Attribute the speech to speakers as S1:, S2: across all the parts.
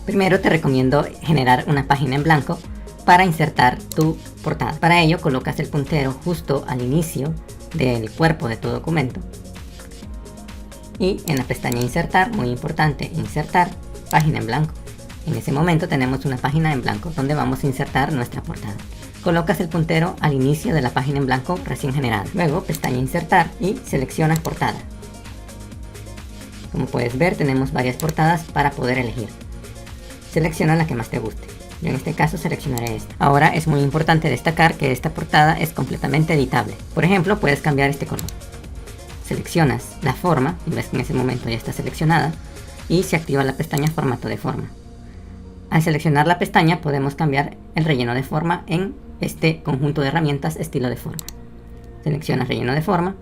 S1: Primero te recomiendo generar una página en blanco para insertar tu portada. Para ello colocas el puntero justo al inicio del cuerpo de tu documento y en la pestaña insertar, muy importante, insertar página en blanco. En ese momento tenemos una página en blanco donde vamos a insertar nuestra portada. Colocas el puntero al inicio de la página en blanco recién generada. Luego pestaña insertar y seleccionas portada. Como puedes ver, tenemos varias portadas para poder elegir. Selecciona la que más te guste. Yo en este caso seleccionaré esta. Ahora es muy importante destacar que esta portada es completamente editable. Por ejemplo, puedes cambiar este color. Seleccionas la forma, y ves que en ese momento ya está seleccionada, y se activa la pestaña formato de forma. Al seleccionar la pestaña podemos cambiar el relleno de forma en este conjunto de herramientas estilo de forma. Seleccionas relleno de forma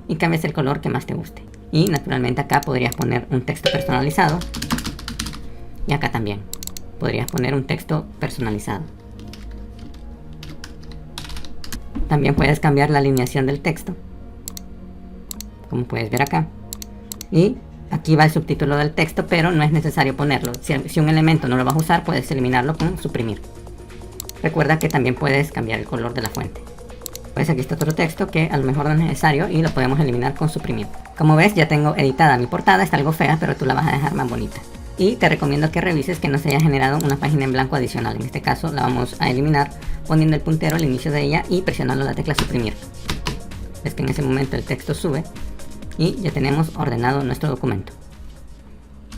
S1: y cambias el color que más te guste. Y naturalmente acá podrías poner un texto personalizado. Y acá también podrías poner un texto personalizado. También puedes cambiar la alineación del texto, como puedes ver acá. Y aquí va el subtítulo del texto, pero no es necesario ponerlo. Si un elemento no lo vas a usar, puedes eliminarlo con suprimir. Recuerda que también puedes cambiar el color de la fuente. Pues aquí está otro texto que a lo mejor no es necesario y lo podemos eliminar con suprimir. Como ves, ya tengo editada mi portada, está algo fea, pero tú la vas a dejar más bonita. Y te recomiendo que revises que no se haya generado una página en blanco adicional. En este caso la vamos a eliminar poniendo el puntero al inicio de ella y presionando la tecla suprimir. Ves que en ese momento el texto sube y ya tenemos ordenado nuestro documento.